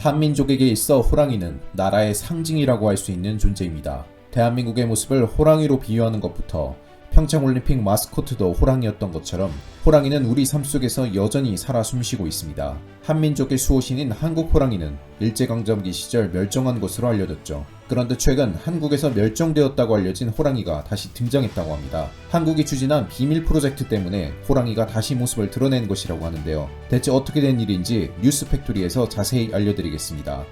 한민족에게 있어 호랑이는 나라의 상징이라고 할 수 있는 존재입니다. 대한민국의 모습을 호랑이로 비유하는 것부터 평창올림픽 마스코트도 호랑이였던 것처럼 호랑이는 우리 삶 속에서 여전히 살아 숨쉬고 있습니다. 한민족의 수호신인 한국 호랑이는 일제강점기 시절 멸종한 것으로 알려졌죠. 그런데 최근 한국에서 멸종되었다고 알려진 호랑이가 다시 등장했다고 합니다. 한국이 추진한 비밀 프로젝트 때문에 호랑이가 다시 모습을 드러낸 것이라고 하는데요. 대체 어떻게 된 일인지 뉴스 팩토리에서 자세히 알려드리겠습니다.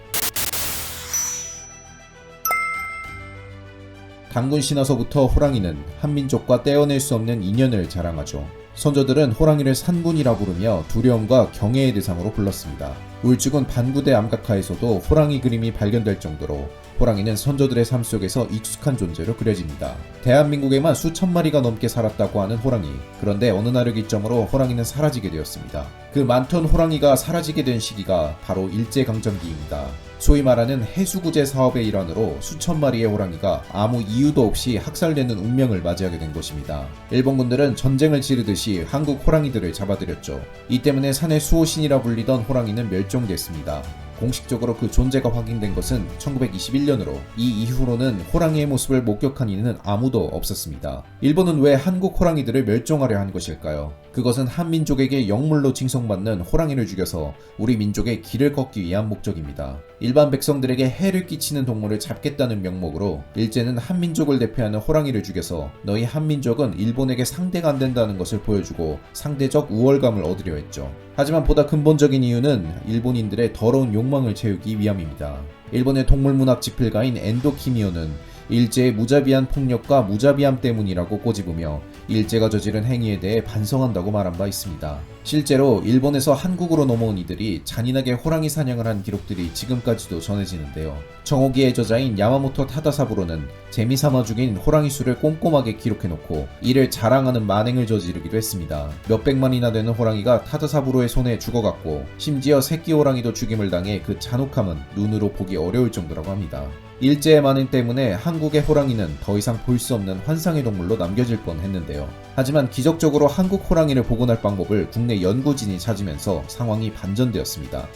단군 신화서부터 호랑이는 한민족과 떼어낼 수 없는 인연을 자랑하죠. 선조들은 호랑이를 산군이라 부르며 두려움과 경애의 대상으로 불렀습니다. 울주군 반구대 암각화에서도 호랑이 그림이 발견될 정도로 호랑이는 선조들의 삶 속에서 익숙한 존재로 그려집니다. 대한민국에만 수천 마리가 넘게 살았다고 하는 호랑이. 그런데 어느 날을 기점으로 호랑이는 사라지게 되었습니다. 그 많던 호랑이가 사라지게 된 시기가 바로 일제강점기입니다. 소위 말하는 해수구제 사업의 일환으로 수천 마리의 호랑이가 아무 이유도 없이 학살되는 운명을 맞이하게 된 것입니다. 일본군들은 전쟁을 치르듯이 한국 호랑이들을 잡아들였죠. 이 때문에 산의 수호신이라 불리던 호랑이는 멸종됐습니다. 공식적으로 그 존재가 확인된 것은 1921년으로 이 이후로는 호랑이의 모습을 목격한 이는 아무도 없었습니다. 일본은 왜 한국 호랑이들을 멸종하려 한 것일까요? 그것은 한민족에게 영물로 칭송받는 호랑이를 죽여서 우리 민족의 길을 걷기 위한 목적입니다. 일반 백성들에게 해를 끼치는 동물을 잡겠다는 명목으로 일제는 한민족을 대표하는 호랑이를 죽여서 너희 한민족은 일본에게 상대가 안 된다는 것을 보여주고 상대적 우월감을 얻으려 했죠. 하지만 보다 근본적인 이유는 일본인들의 더러운 욕망을 채우기 위함입니다. 일본의 동물문학 지필가인 엔도 키미오는 일제의 무자비한 폭력과 무자비함 때문이라고 꼬집으며 일제가 저지른 행위에 대해 반성한다고 말한 바 있습니다. 실제로 일본에서 한국으로 넘어온 이들이 잔인하게 호랑이 사냥을 한 기록들이 지금까지도 전해지는데요. 정오기의 저자인 야마모토 타다사부로는 재미삼아 죽인 호랑이 수를 꼼꼼하게 기록해놓고 이를 자랑하는 만행을 저지르기도 했습니다. 몇백만이나 되는 호랑이가 타다사부로의 손에 죽어갔고 심지어 새끼 호랑이도 죽임을 당해 그 잔혹함은 눈으로 보기 어려울 정도라고 합니다. 일제의 만행 때문에 한국의 호랑이는 더 이상 볼 수 없는 환상의 동물로 남겨질 뻔했는데요. 하지만 기적적으로 한국 호랑이를 복원할 방법을 국내 연구진이 찾으면서 상황이 반전되었습니다.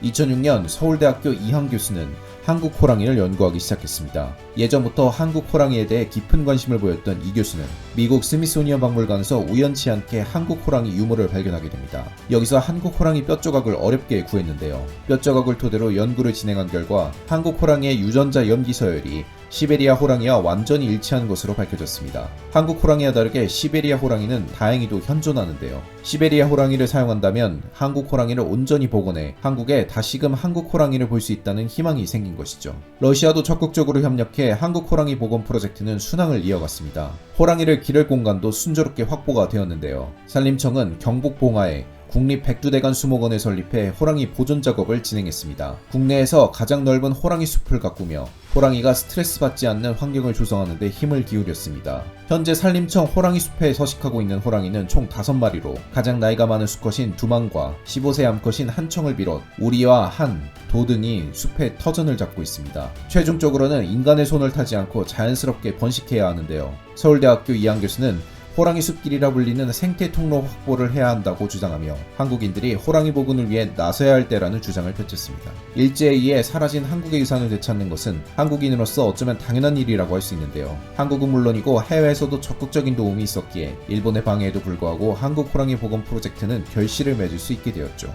2006년 서울대학교 이항 교수는 한국 호랑이를 연구하기 시작했습니다. 예전부터 한국 호랑이에 대해 깊은 관심을 보였던 이 교수는 미국 스미소니언 박물관에서 우연치 않게 한국 호랑이 유물을 발견하게 됩니다. 여기서 한국 호랑이 뼈조각을 어렵게 구했는데요. 뼈조각을 토대로 연구를 진행한 결과 한국 호랑이의 유전자 염기 서열이 시베리아 호랑이와 완전히 일치한 것으로 밝혀졌습니다. 한국 호랑이와 다르게 시베리아 호랑이는 다행히도 현존하는데요. 시베리아 호랑이를 사용한다면 한국 호랑이를 온전히 복원해 한국에 다시금 한국 호랑이를 볼 수 있다는 희망이 생긴 것이죠. 러시아도 적극적으로 협력해 한국 호랑이 복원 프로젝트는 순항을 이어갔습니다. 호랑이를 기를 공간도 순조롭게 확보가 되었는데요. 산림청은 경북 봉화에 국립백두대간 수목원을 설립해 호랑이 보존 작업을 진행했습니다. 국내에서 가장 넓은 호랑이 숲을 가꾸며 호랑이가 스트레스 받지 않는 환경을 조성하는 데 힘을 기울였습니다. 현재 산림청 호랑이 숲에 서식하고 있는 호랑이는 총 5마리로 가장 나이가 많은 수컷인 두망과 15세 암컷인 한청을 비롯 우리와 한, 도 등이 숲의 터전을 잡고 있습니다. 최종적으로는 인간의 손을 타지 않고 자연스럽게 번식해야 하는데요. 서울대학교 이항 교수는 호랑이 숲길이라 불리는 생태 통로 확보를 해야 한다고 주장하며 한국인들이 호랑이 복원을 위해 나서야 할 때라는 주장을 펼쳤습니다. 일제에 의해 사라진 한국의 유산을 되찾는 것은 한국인으로서 어쩌면 당연한 일이라고 할 수 있는데요. 한국은 물론이고 해외에서도 적극적인 도움이 있었기에 일본의 방해에도 불구하고 한국 호랑이 복원 프로젝트는 결실을 맺을 수 있게 되었죠.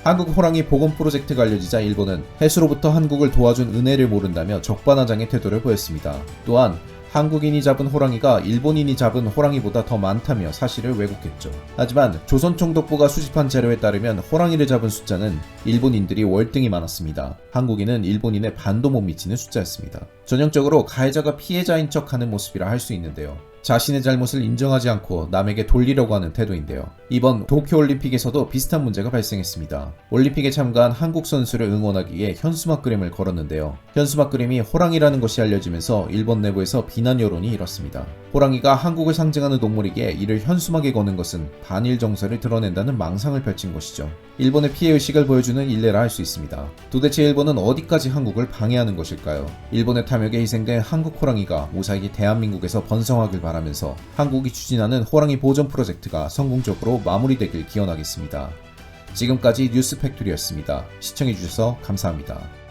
한국 호랑이 복원 프로젝트가 알려지자 일본은 해수로부터 한국을 도와준 은혜를 모른다며 적반하장의 태도를 보였습니다. 또한 한국인이 잡은 호랑이가 일본인이 잡은 호랑이보다 더 많다며 사실을 왜곡했죠. 하지만 조선총독부가 수집한 자료에 따르면 호랑이를 잡은 숫자는 일본인들이 월등히 많았습니다. 한국인은 일본인의 반도 못 미치는 숫자였습니다. 전형적으로 가해자가 피해자인 척하는 모습이라 할 수 있는데요. 자신의 잘못을 인정하지 않고 남에게 돌리려고 하는 태도인데요. 이번 도쿄올림픽에서도 비슷한 문제가 발생했습니다. 올림픽에 참가한 한국 선수를 응원하기 위해 현수막 그림을 걸었는데요. 현수막 그림이 호랑이라는 것이 알려지면서 일본 내부에서 비난 여론이 일었습니다. 호랑이가 한국을 상징하는 동물이기에 이를 현수막에 거는 것은 반일 정서를 드러낸다는 망상을 펼친 것이죠. 일본의 피해의식을 보여주는 일례라 할 수 있습니다. 도대체 일본은 어디까지 한국을 방해하는 것일까요? 일본의 탐욕에 희생된 한국 호랑이가 무사히 대한민국에서 번성하길 바라면서 한국이 추진하는 호랑이 보존 프로젝트가 성공적으로 마무리되길 기원하겠습니다. 지금까지 뉴스팩토리였습니다. 시청해주셔서 감사합니다.